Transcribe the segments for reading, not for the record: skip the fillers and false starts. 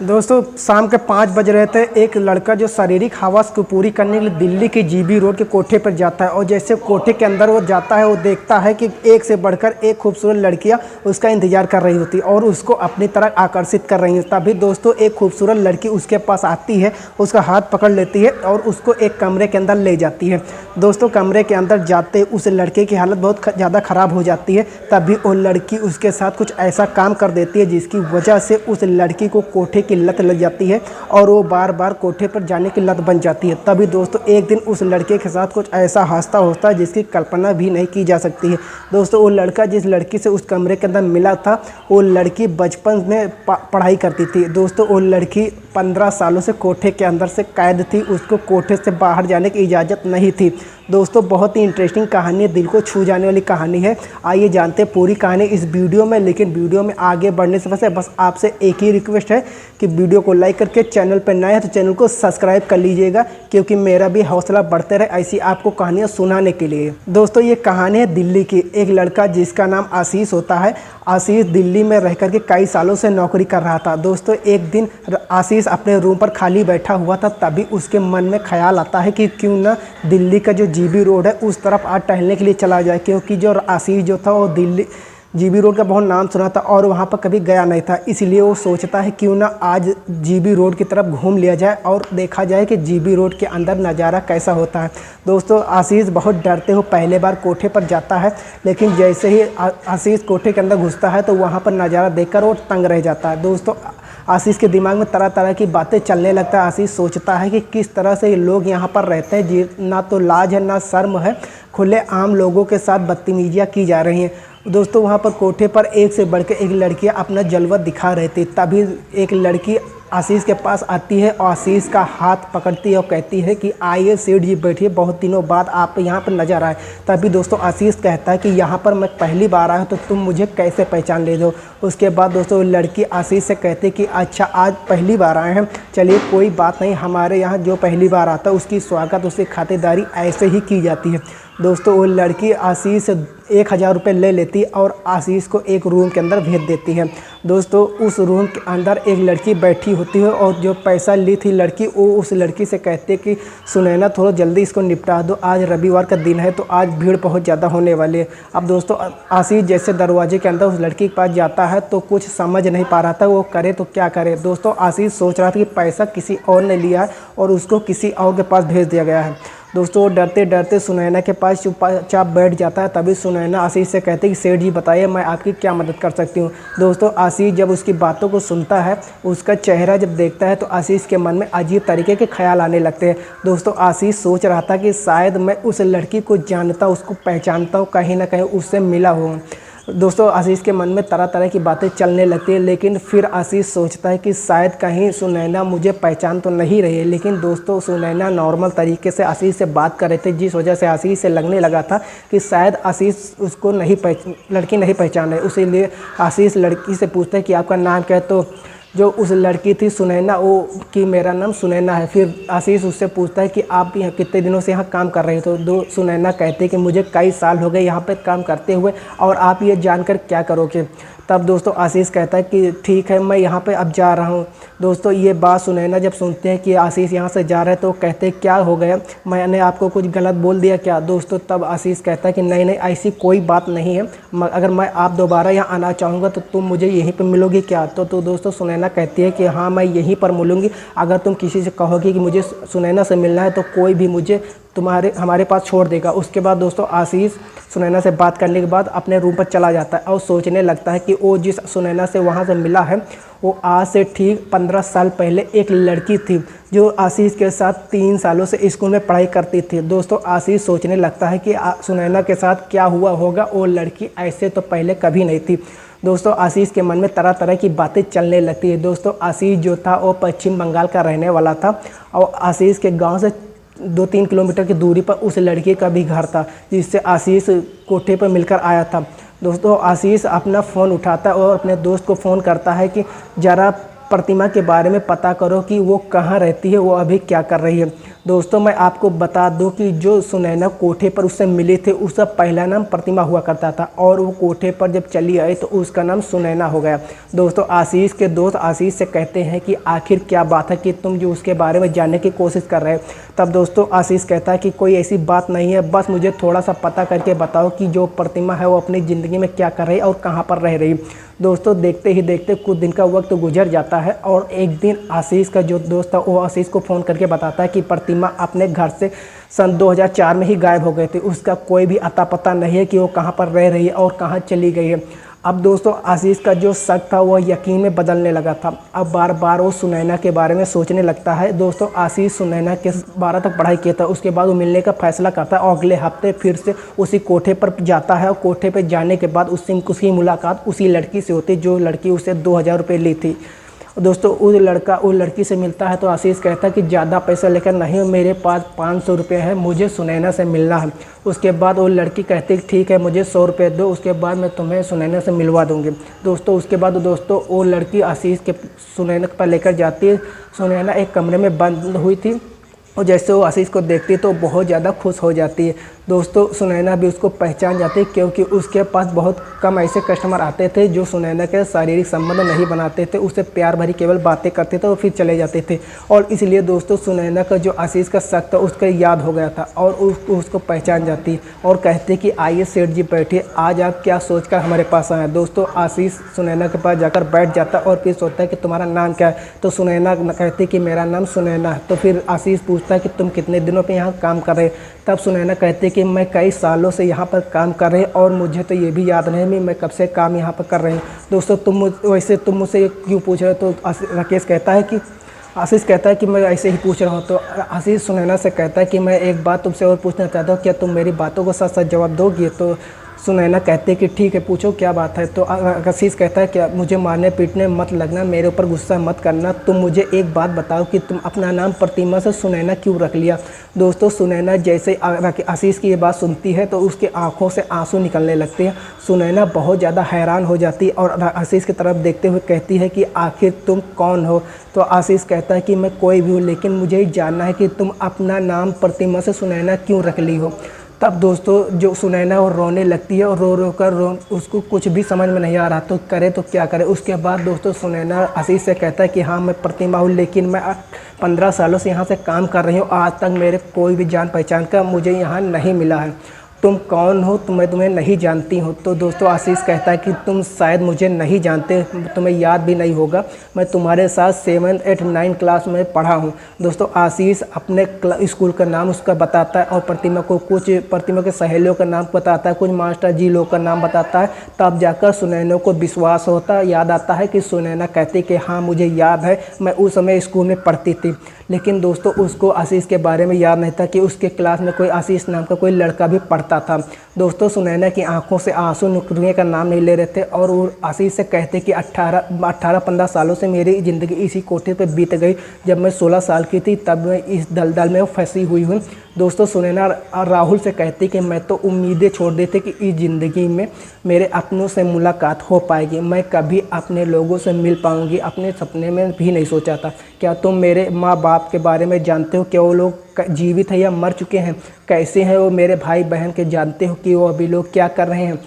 दोस्तों शाम के 5 बज रहे थे। एक लड़का जो शारीरिक हवस को पूरी करने के लिए दिल्ली की जीबी रोड के कोठे पर जाता है और जैसे कोठे के अंदर वो जाता है वो देखता है कि एक से बढ़कर एक खूबसूरत लड़कियां उसका इंतजार कर रही होती और उसको अपनी तरफ आकर्षित कर रही हैं। तभी दोस्तों एक खूबसूरत लड़की उसके पास आती है, उसका हाथ पकड़ लेती है और उसको एक कमरे के अंदर ले जाती है। दोस्तों कमरे के अंदर जाते उस लड़के की हालत बहुत ज़्यादा ख़राब हो जाती है। तभी वो लड़की उसके साथ कुछ ऐसा काम कर देती है जिसकी वजह से उस लड़की को कोठे की लत लग जाती है और वो बार बार कोठे पर जाने की लत बन जाती है। तभी दोस्तों एक दिन उस लड़के के साथ कुछ ऐसा हादसा होता है जिसकी कल्पना भी नहीं की जा सकती है। दोस्तों वो लड़का जिस लड़की से उस कमरे के अंदर मिला था वो लड़की बचपन में पढ़ाई करती थी। दोस्तों वो लड़की 15 सालों से कोठे के अंदर से कैद थी, उसको कोठे से बाहर जाने की इजाज़त नहीं थी। दोस्तों बहुत ही इंटरेस्टिंग कहानी है, दिल को छू जाने वाली कहानी है। आइए जानते हैं पूरी कहानी इस वीडियो में। लेकिन वीडियो में आगे बढ़ने से पहले बस आपसे एक ही रिक्वेस्ट है कि वीडियो को लाइक करके चैनल पर नए हैं तो चैनल को सब्सक्राइब कर लीजिएगा, क्योंकि मेरा भी हौसला बढ़ते रहे ऐसी आपको कहानियाँ सुनाने के लिए। दोस्तों ये कहानी है दिल्ली की। एक लड़का जिसका नाम आशीष होता है। आशीष दिल्ली में रह कर के कई सालों से नौकरी कर रहा था। दोस्तों एक दिन आशीष अपने रूम पर खाली बैठा हुआ था, तभी उसके मन में ख्याल आता है कि क्यों ना दिल्ली का जो जीबी रोड है उस तरफ आज टहलने के लिए चला जाए, क्योंकि जो आशीष जो था वो दिल्ली जीबी रोड का बहुत नाम सुना था और वहाँ पर कभी गया नहीं था। इसलिए वो सोचता है क्यों ना आज जीबी रोड की तरफ घूम लिया जाए और देखा जाए कि जीबी रोड के अंदर नज़ारा कैसा होता है। दोस्तों आशीष बहुत डरते हो पहले बार कोठे पर जाता है, लेकिन जैसे ही आशीष कोठे के अंदर घुसता है तो वहाँ पर नज़ारा देखकर वो तंग रह जाता है। दोस्तों आशीष के दिमाग में तरह तरह की बातें चलने लगता है। आशीष सोचता है कि किस तरह से लोग यहाँ पर रहते हैं, ना तो लाज है ना शर्म है, खुले आम लोगों के साथ बदतमीजियाँ की जा रही हैं। दोस्तों वहाँ पर कोठे पर एक से बढ़ के एक लड़कियाँ अपना जलवा दिखा रही थी। तभी एक लड़की आशीष के पास आती है और आशीष का हाथ पकड़ती है और कहती है कि आइए सेठ जी बैठिए, बहुत दिनों बाद आप यहाँ पर नज़र आए। तभी दोस्तों आशीष कहता है कि यहाँ पर मैं पहली बार आया हूँ तो तुम मुझे कैसे पहचान ले दो। उसके बाद दोस्तों लड़की आशीष से कहती है कि अच्छा आज पहली बार आए हैं, चलिए कोई बात नहीं, हमारे यहाँ जो पहली बार आता है उसकी स्वागत उसकी खातिरदारी ऐसे ही की जाती है। दोस्तों वो लड़की आशीष से 1000 रुपये ले लेती है और आशीष को एक रूम के अंदर भेज देती है। दोस्तों उस रूम के अंदर एक लड़की बैठी होती है और जो पैसा ली थी लड़की वो उस लड़की से कहती है कि सुनैना थोड़ा जल्दी इसको निपटा दो, आज रविवार का दिन है तो आज भीड़ बहुत ज़्यादा होने वाली है। अब दोस्तों आशीष जैसे दरवाजे के अंदर उस लड़की के पास जाता है तो कुछ समझ नहीं पा रहा था वो करे तो क्या करे। दोस्तों आशीष सोच रहा था कि पैसा किसी और ने लिया है और उसको किसी और के पास भेज दिया गया है। दोस्तों डरते डरते सुनैना के पास चुपचाप बैठ जाता है। तभी सुनैना आशीष से कहती है कि सेठ जी बताइए मैं आपकी क्या मदद कर सकती हूँ। दोस्तों आशीष जब उसकी बातों को सुनता है, उसका चेहरा जब देखता है तो आशीष के मन में अजीब तरीके के ख्याल आने लगते हैं। दोस्तों आशीष सोच रहा था कि शायद मैं उस लड़की को जानता हूँ, उसको पहचानता हूँ, कहीं ना कहीं उससे मिला हूँ। दोस्तों आशीष के मन में तरह तरह की बातें चलने लगती है, लेकिन फिर आशीष सोचता है कि शायद कहीं सुनैना मुझे पहचान तो नहीं रही है। लेकिन दोस्तों सुनैना नॉर्मल तरीके से आशीष से बात कर रहे थे, जिस वजह से आशीष से लगने लगा था कि शायद आशीष उसको लड़की नहीं पहचान रही। इसीलिए आशीष लड़की से पूछता है कि आपका नाम क्या है। तो जो उस लड़की थी सुनैना वो कि मेरा नाम सुनैना है। फिर आशीष उससे पूछता है कि आप यहाँ कितने दिनों से यहाँ काम कर रहे हो। तो सुनैना कहते हैं कि मुझे कई साल हो गए यहाँ पे काम करते हुए और आप ये जानकर क्या करोगे। तब दोस्तों आशीष कहता है कि ठीक है मैं यहाँ पे अब जा रहा हूँ। दोस्तों ये बात सुनैना जब सुनते हैं कि आशीष यहाँ से जा रहे हैं तो कहते हैं क्या हो गया, मैंने आपको कुछ गलत बोल दिया क्या। दोस्तों तब आशीष कहता है कि नहीं नहीं ऐसी कोई बात नहीं है, अगर मैं आप दोबारा यहाँ आना चाहूँगा तो तुम मुझे यहीं पर मिलोगी क्या। तो दोस्तों सुनैना कहती है कि हाँ मैं यहीं पर मिलूँगी, अगर तुम किसी से कहोगी कि मुझे सुनैना से मिलना है तो कोई भी मुझे हमारे पास छोड़ देगा। उसके बाद दोस्तों आशीष सुनैना से बात करने के बाद अपने रूम पर चला जाता है और सोचने लगता है कि वो जिस सुनैना से वहाँ से मिला है वो आज से ठीक 15 साल पहले एक लड़की थी जो आशीष के साथ 3 सालों से स्कूल में पढ़ाई करती थी। दोस्तों आशीष सोचने लगता है कि सुनैना के साथ क्या हुआ होगा, वो लड़की ऐसे तो पहले कभी नहीं थी। दोस्तों आशीष के मन में तरह तरह की बातें चलने लगती है। दोस्तों आशीष जो था वो पश्चिम बंगाल का रहने वाला था और आशीष के गाँव से 2-3 किलोमीटर की दूरी पर उस लड़के का भी घर था जिससे आशीष कोठे पर मिलकर आया था। दोस्तों आशीष अपना फ़ोन उठाता है और अपने दोस्त को फ़ोन करता है कि ज़रा प्रतिमा के बारे में पता करो कि वो कहाँ रहती है, वो अभी क्या कर रही है। दोस्तों मैं आपको बता दूं कि जो सुनैना कोठे पर उससे मिले थे उसका पहला नाम प्रतिमा हुआ करता था, और वो कोठे पर जब चली आई तो उसका नाम सुनैना हो गया। दोस्तों आशीष के दोस्त आशीष से कहते हैं कि आखिर क्या बात है कि तुम जो उसके बारे में जानने की कोशिश कर रहे हो। तब दोस्तों आशीष कहता है कि कोई ऐसी बात नहीं है, बस मुझे थोड़ा सा पता करके बताओ कि जो प्रतिमा है वो अपनी ज़िंदगी में क्या कर रही है और कहाँ पर रह रही। दोस्तों देखते ही देखते कुछ दिन का वक्त गुजर जाता है, और एक दिन आशीष का जो दोस्त था वो आशीष को फ़ोन करके बताता है कि प्रतिमा अपने घर से सन 2004 में ही गायब हो गई थी। उसका कोई भी अता पता नहीं है कि वो कहाँ पर रह रही है और कहाँ चली गई है। अब दोस्तों आशीष का जो शक था वह यकीन में बदलने लगा था। अब बार बार वो सुनैना के बारे में सोचने लगता है। दोस्तों आशीष सुनैना के 12 तक पढ़ाई किया था, उसके बाद वो मिलने का फैसला करता है और अगले हफ्ते फिर से उसी कोठे पर जाता है। और कोठे पर जाने के बाद उसकी मुलाकात उसी लड़की से होती है जो लड़की उसे 2000 रुपये ली थी। दोस्तों उस लड़की से मिलता है तो आशीष कहता है कि ज़्यादा पैसा लेकर नहीं, मेरे पास 500 रुपये है, मुझे सुनैना से मिलना है। उसके बाद वो लड़की कहती है ठीक है मुझे 100 रुपये दो, उसके बाद मैं तुम्हें सुनैना से मिलवा दूँगी। दोस्तों उसके बाद दोस्तों वो लड़की आशीष के सुनैना पर लेकर जाती है। सुनैना एक कमरे में बंद हुई थी, और जैसे वो आशीष को देखती है तो बहुत ज़्यादा खुश हो जाती है। दोस्तों सुनैना भी उसको पहचान जाती है, क्योंकि उसके पास बहुत कम ऐसे कस्टमर आते थे जो सुनैना के शारीरिक संबंध नहीं बनाते थे, उससे प्यार भरी केवल बातें करते थे और फिर चले जाते थे। और इसलिए दोस्तों सुनैना का जो आशीष का शक था उसका याद हो गया था, और उसको पहचान जाती और कहती कि आइए सेठ जी बैठिए, आज आप क्या सोच कर हमारे पास आए। दोस्तों आशीष सुनैना के पास जाकर बैठ जाता और फिर सोचता है कि तुम्हारा नाम क्या है। तो सुनैना कहती कि मेरा नाम सुनैना है। तो फिर आशीष पूछता है कि तुम कितने दिनों पे यहाँ काम कर रहे। तब सुनैना कहती कि मैं कई सालों से यहाँ पर काम कर रहे हैं, और मुझे तो ये भी याद नहीं मैं कब से काम यहाँ पर कर रहे हैं। दोस्तों तुम मुझसे क्यों पूछ रहे हो। तो राकेश कहता है कि आशीष कहता है कि मैं ऐसे ही पूछ रहा हूँ। तो आशीष सुनैना से कहता है कि मैं एक बात तुमसे और पूछना चाहता हूँ, क्या तुम मेरी बातों को सच सच जवाब दोगी। तो सुनैना कहते हैं कि ठीक है पूछो क्या बात है। तो आशीष कहता है कि मुझे मारने पीटने मत लगना, मेरे ऊपर गुस्सा मत करना, तुम मुझे एक बात बताओ कि तुम अपना नाम प्रतिमा से सुनैना क्यों रख लिया। दोस्तों सुनैना जैसे आशीष की ये बात सुनती है तो उसकी आंखों से आंसू निकलने लगते हैं। सुनैना बहुत ज़्यादा हैरान हो जाती है और आशीष की तरफ देखते हुए कहती है कि आखिर तुम कौन हो। तो आशीष कहता है कि मैं कोई भी हूँ, लेकिन मुझे ही जानना है कि तुम अपना नाम प्रतिमा से सुनैना क्यों रख ली हो। तब दोस्तों जो सुनैना वो रोने लगती है, और रो कर उसको कुछ भी समझ में नहीं आ रहा तो करे तो क्या करे। उसके बाद दोस्तों सुनैना आशीष से कहता है कि हाँ मैं प्रतिमा हूँ, लेकिन मैं 15 सालों से यहाँ से काम कर रही हूँ, आज तक मेरे कोई भी जान पहचान का मुझे यहाँ नहीं मिला है। तुम कौन हो, मैं तुम्हें नहीं जानती हूँ। तो दोस्तों आशीष कहता है कि तुम शायद मुझे नहीं जानते, तुम्हें याद भी नहीं होगा, मैं तुम्हारे साथ 7, 8, 9 क्लास में पढ़ा हूँ। दोस्तों आशीष अपने स्कूल का नाम उसका बताता है, और प्रतिमा के सहेलियों का नाम बताता है, कुछ मास्टर जी लोग का नाम बताता है। तब जाकर सुनैना को विश्वास होता है, याद आता है कि सुनैना कहती कि हाँ मुझे याद है, मैं उस समय स्कूल में पढ़ती थी। लेकिन दोस्तों उसको आशीष के बारे में याद नहीं था कि उसके क्लास में कोई आशीष नाम का कोई लड़का भी पढ़ता था। दोस्तों सुनैना की आंखों से आंसू निकलने का नाम नहीं ले रहे थे, और वो आशीष से कहते कि 18-15 सालों से मेरी ज़िंदगी इसी कोठे पर बीत गई। जब मैं 16 साल की थी तब मैं इस दलदल में फंसी हुई हूँ। दोस्तों सुनैना राहुल से कहती कि मैं तो उम्मीदें छोड़ दी थी कि इस ज़िंदगी में मेरे अपनों से मुलाकात हो पाएगी, मैं कभी अपने लोगों से मिल पाऊँगी, अपने सपने में भी नहीं सोचा था। क्या तुम मेरे माँ बाप के बारे में जानते हो, क्या वो लोग जीवित हैं या मर चुके हैं, कैसे हैं वो मेरे भाई बहन के जानते हो कि वो अभी लोग क्या कर रहे हैं,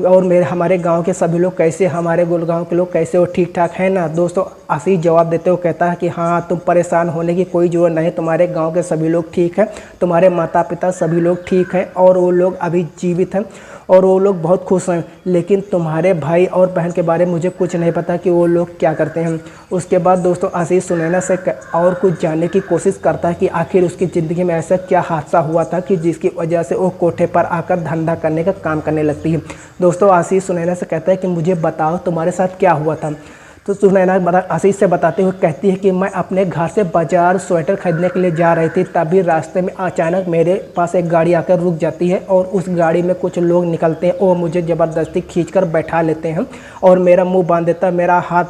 और हमारे गांव के सभी लोग कैसे, हमारे गुड़गांव के लोग कैसे, वो ठीक ठाक है ना। दोस्तों आशीष जवाब देते हुए कहता है कि हाँ तुम परेशान होने की कोई ज़रूरत नहीं, तुम्हारे गांव के सभी लोग ठीक हैं, तुम्हारे माता पिता सभी लोग ठीक हैं, और वो लोग अभी जीवित हैं और वो लोग बहुत खुश हैं। लेकिन तुम्हारे भाई और बहन के बारे में मुझे कुछ नहीं पता कि वो लोग क्या करते हैं। उसके बाद दोस्तों आशीष सुनैना से और कुछ जानने की कोशिश करता है कि आखिर उसकी ज़िंदगी में ऐसा क्या हादसा हुआ था कि जिसकी वजह से वो कोठे पर आकर धंधा करने का काम करने लगती है। दोस्तों आशीष सुनैना से कहता है कि मुझे बताओ तुम्हारे साथ क्या हुआ था। तो सुनैना आशीष से बताते हुए कहती है कि मैं अपने घर से बाज़ार स्वेटर खरीदने के लिए जा रही थी, तभी रास्ते में अचानक मेरे पास एक गाड़ी आकर रुक जाती है, और उस गाड़ी में कुछ लोग निकलते हैं और मुझे ज़बरदस्ती खींचकर बैठा लेते हैं और मेरा मुंह बांध देता, मेरा हाथ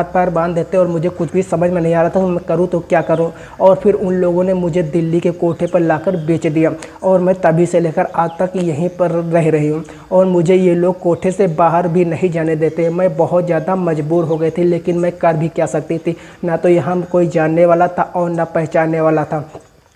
पैर बांध देते, और मुझे कुछ भी समझ में नहीं आ रहा था मैं करूँ तो क्या करूँ। और फिर उन लोगों ने मुझे दिल्ली के कोठे पर लाकर बेच दिया, और मैं तभी से लेकर आज तक यहीं पर रह रही हूँ, और मुझे ये लोग कोठे से बाहर भी नहीं जाने देते। मैं बहुत ज़्यादा मजबूर हो हो गई थी, लेकिन मैं कर भी क्या सकती थी, ना तो यहाँ कोई जानने वाला था और ना पहचानने वाला था।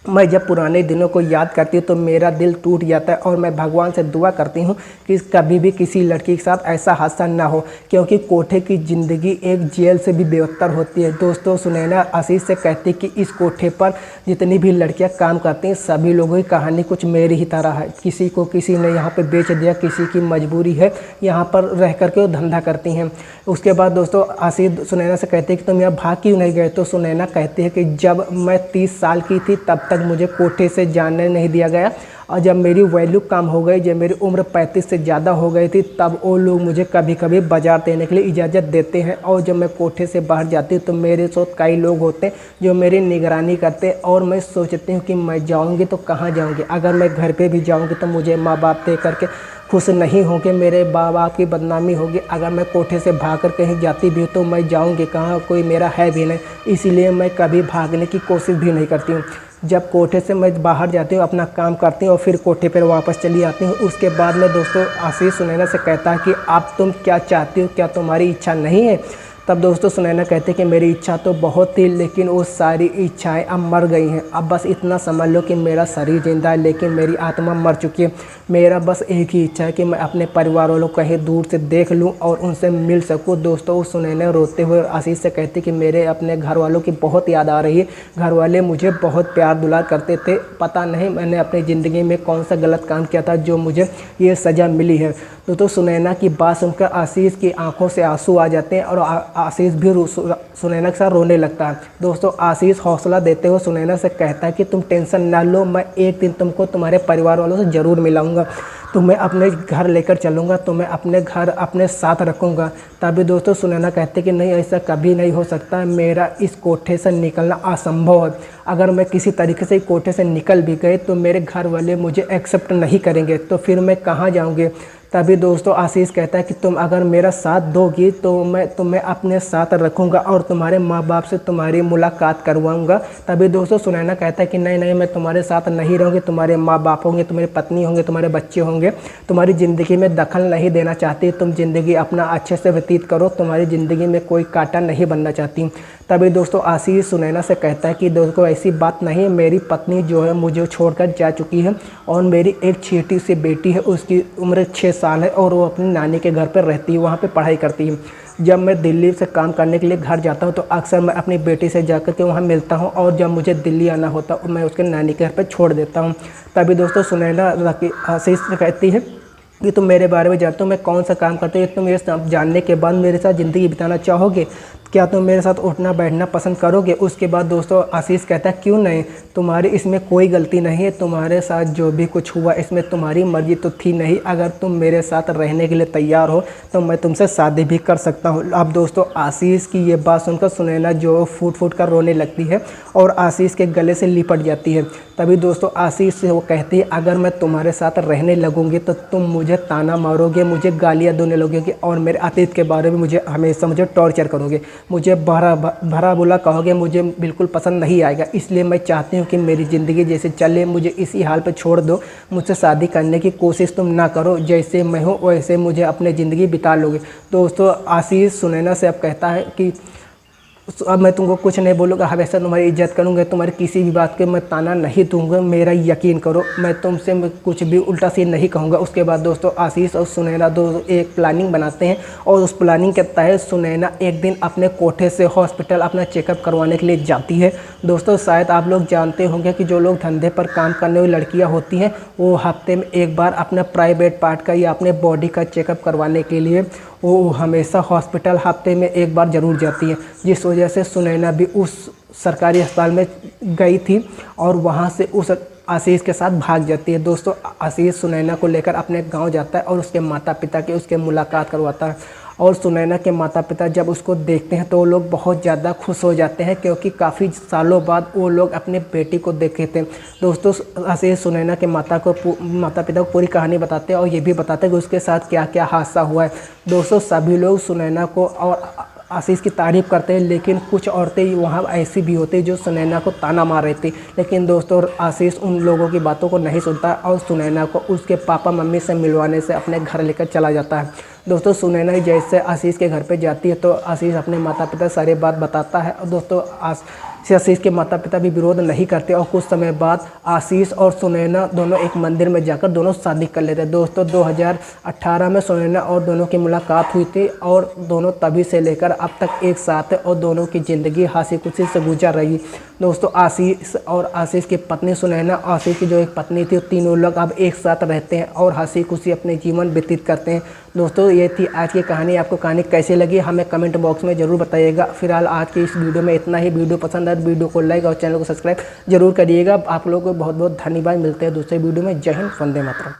मैं जब पुराने दिनों को याद करती हूँ तो मेरा दिल टूट जाता है और मैं भगवान से दुआ करती हूँ कि कभी भी किसी लड़की के साथ ऐसा हादसा ना हो, क्योंकि कोठे की ज़िंदगी एक जेल से भी बेहतर होती है। दोस्तों, सुनैना आशीष से कहती कि इस कोठे पर जितनी भी लड़कियाँ काम करती हैं सभी लोगों की कहानी कुछ मेरी ही तरह है। किसी को किसी ने यहाँ पर बेच दिया, किसी की मजबूरी है, यहाँ पर रह करके वो धंधा करती हैं। उसके बाद दोस्तों आशीष सुनैना से कहते हैं कि तुम यहाँ भाग क्यों नहीं गए, तो सुनैना कहती है कि जब मैं 30 साल की थी तब तक मुझे कोठे से जाने नहीं दिया गया, और जब मेरी वैल्यू कम हो गई, जब मेरी उम्र 35 से ज़्यादा हो गई थी, तब वो लोग मुझे कभी कभी बाजार देने के लिए इजाज़त देते हैं। और जब मैं कोठे से बाहर जाती हूँ तो मेरे साथ कई लोग होते हैं जो मेरी निगरानी करते हैं, और मैं सोचती हूँ कि मैं जाऊँगी तो कहाँ जाऊँगी। अगर मैं घर पर भी जाऊँगी तो मुझे माँ बाप दे करके खुश नहीं होंगे, मेरे माँ बाप की बदनामी होगी। अगर मैं कोठे से भाग कर कहीं जाती भी तो मैं जाऊँगी कहाँ, कोई मेरा है भी नहीं, इसीलिए मैं कभी भागने की कोशिश भी नहीं करती हूँ। जब कोठे से मैं बाहर जाती हूँ, अपना काम करती हूँ और फिर कोठे पर वापस चली आती हूँ। उसके बाद में दोस्तों आशीष सुनैना से कहता है कि अब तुम क्या चाहती हो, क्या तुम्हारी इच्छा नहीं है। तब दोस्तों सुनैना कहते कि मेरी इच्छा तो बहुत थी, लेकिन वो सारी इच्छाएं अब मर गई हैं। अब बस इतना समझ लो कि मेरा शरीर जिंदा है लेकिन मेरी आत्मा मर चुकी है। मेरा बस एक ही इच्छा है कि मैं अपने परिवार वालों को कहीं दूर से देख लूं और उनसे मिल सकूं। दोस्तों उस सुनैना रोते हुए आशीष से कहते कि मेरे अपने घर वालों की बहुत याद आ रही है। घर वाले मुझे बहुत प्यार दुलार करते थे, पता नहीं मैंने अपनी ज़िंदगी में कौन सा गलत काम किया था जो मुझे ये सज़ा मिली है। तो सुनैना की बात सुनकर आशीष की आंखों से आंसू आ जाते हैं और आशीष भी सुनैना के साथ रोने लगता है। दोस्तों आशीष हौसला देते हुए सुनैना से कहता है कि तुम टेंशन ना लो, मैं एक दिन तुमको तुम्हारे परिवार वालों से ज़रूर मिलाऊंगा, तुम्हें अपने घर लेकर चलूँगा, तुम्हें अपने घर अपने साथ रखूँगा। तभी दोस्तों सुनैना कहते कि नहीं, ऐसा कभी नहीं हो सकता, मेरा इस कोठे से निकलना असंभव है। अगर मैं किसी तरीके से कोठे से निकल भी गए तो मेरे घर वाले मुझे एक्सेप्ट नहीं करेंगे, तो फिर मैं कहाँ जाऊँगी। तभी दोस्तों आशीष कहता है कि तुम अगर मेरा साथ दोगी तो मैं तुम्हें अपने साथ रखूँगा और तुम्हारे माँ बाप से तुम्हारी मुलाकात करवाऊँगा। तभी दोस्तों सुनैना कहता है कि नहीं नहीं, मैं तुम्हारे साथ नहीं रहूँगी, तुम्हारे माँ बाप होंगे, तुम्हारी पत्नी होंगे, तुम्हारे बच्चे होंगे, तुम्हारी ज़िंदगी में दखल नहीं देना चाहती, तुम ज़िंदगी अपना अच्छे से व्यतीत करो, तुम्हारी ज़िंदगी में कोई कांटा नहीं बनना चाहती। तभी दोस्तों आशीष सुनैना से कहता है कि दोस्तों ऐसी बात नहीं है, मेरी पत्नी जो है मुझे छोड़कर जा चुकी है और मेरी एक छोटी सी बेटी है, उसकी उम्र 6 साल है और वो अपनी नानी के घर पर रहती है, वहाँ पे पढ़ाई करती है। जब मैं दिल्ली से काम करने के लिए घर जाता हूँ तो अक्सर मैं अपनी बेटी से जाकर के वहाँ मिलता हूँ, और जब मुझे दिल्ली आना होता है मैं उसके नानी के घर पर छोड़ देता हूँ। तभी दोस्तों सुनैना आशीष से कहती है कि तुम मेरे बारे में जानते हो मैं कौन सा काम करती हूँ, तुम ये सब जानने के बाद मेरे साथ ज़िंदगी बिताना चाहोगे, क्या तुम मेरे साथ उठना बैठना पसंद करोगे। उसके बाद दोस्तों आशीष कहता है क्यों नहीं, तुम्हारी इसमें कोई गलती नहीं है, तुम्हारे साथ जो भी कुछ हुआ इसमें तुम्हारी मर्जी तो थी नहीं, अगर तुम मेरे साथ रहने के लिए तैयार हो तो मैं तुमसे शादी भी कर सकता हूँ। अब दोस्तों आशीष की ये बात सुनकर सुनैना जो फूट फूट कर रोने लगती है और आशीष के गले से लिपट जाती है। तभी दोस्तों आशीष से वो कहती है अगर मैं तुम्हारे साथ रहने लगूंगी तो तुम मुझे ताना मारोगे, मुझे गालियाँ देने लगोगे और मेरे अतीत के बारे में मुझे हमेशा मुझे टॉर्चर करोगे, मुझे भरा बुला कहोगे, मुझे बिल्कुल पसंद नहीं आएगा। इसलिए मैं चाहती हूँ कि मेरी ज़िंदगी जैसे चले मुझे इसी हाल पे छोड़ दो, मुझसे शादी करने की कोशिश तुम ना करो, जैसे मैं हूँ वैसे मुझे अपनी ज़िंदगी बिता लोगे। दोस्तों आशीष सुनैना से अब कहता है कि अब मैं तुमको कुछ नहीं बोलूँगा, हमेशा तुम्हारी इज्जत करूँगा, तुम्हारी किसी भी बात के मैं ताना नहीं दूँगा, मेरा यकीन करो, मैं तुमसे कुछ भी उल्टा सीधा नहीं कहूँगा। उसके बाद दोस्तों आशीष और सुनैना एक प्लानिंग बनाते हैं और उस प्लानिंग के तहत सुनैना एक दिन अपने कोठे से हॉस्पिटल अपना चेकअप करवाने के लिए जाती है। दोस्तों शायद आप लोग जानते होंगे कि जो लोग धंधे पर काम करने वाली लड़कियाँ होती हैं वो हफ्ते में एक बार अपना प्राइवेट पार्ट का या अपने बॉडी का चेकअप करवाने के लिए वो हमेशा हॉस्पिटल हफ्ते में एक बार ज़रूर जाती है, जिस वजह से सुनैना भी उस सरकारी अस्पताल में गई थी और वहाँ से उस आशीष के साथ भाग जाती है। दोस्तों आशीष सुनैना को लेकर अपने गांव जाता है और उसके माता पिता के उसके मुलाकात करवाता है, और सुनैना के माता पिता जब उसको देखते हैं तो वो लोग बहुत ज़्यादा खुश हो जाते हैं क्योंकि काफ़ी सालों बाद वो लोग अपने बेटी को देखे थे। दोस्तों आशीष सुनैना के माता पिता को पूरी कहानी बताते हैं और ये भी बताते हैं कि उसके साथ क्या क्या हादसा हुआ है। दोस्तों सभी लोग सुनैना को और आशीष की तारीफ़ करते हैं, लेकिन कुछ औरतें वहाँ ऐसी भी होती जो सुनैना को ताना मार रही थी। लेकिन दोस्तों आशीष उन लोगों की बातों को नहीं सुनता और सुनैना को उसके पापा मम्मी से मिलवाने से अपने घर लेकर चला जाता है। दोस्तों सुनैना जैसे आशीष के घर पे जाती है तो आशीष अपने माता पिता सारी बात बताता है और दोस्तों आशीष के माता पिता भी विरोध नहीं करते और कुछ समय बाद आशीष और सुनैना दोनों एक मंदिर में जाकर दोनों शादी कर लेते हैं। दोस्तों 2018 में सुनैना और दोनों की मुलाकात हुई थी और दोनों तभी से लेकर अब तक एक साथ है और दोनों की ज़िंदगी हंसी खुशी से गुजर रही। दोस्तों आशीष और आशीष की पत्नी सुनैना, आशीष की जो एक पत्नी थी, तीनों लोग अब एक साथ रहते हैं और हंसी खुशी अपने जीवन व्यतीत करते हैं। दोस्तों ये थी आज की कहानी। आपको कहानी कैसी लगी हमें कमेंट बॉक्स में ज़रूर बताइएगा। फिलहाल आज की इस वीडियो में इतना ही। वीडियो पसंद आए तो वीडियो को लाइक और चैनल को सब्सक्राइब जरूर करिएगा। आप लोगों को बहुत बहुत धन्यवाद। मिलते हैं दूसरे वीडियो में। जय हिंद, वंदे मातरम।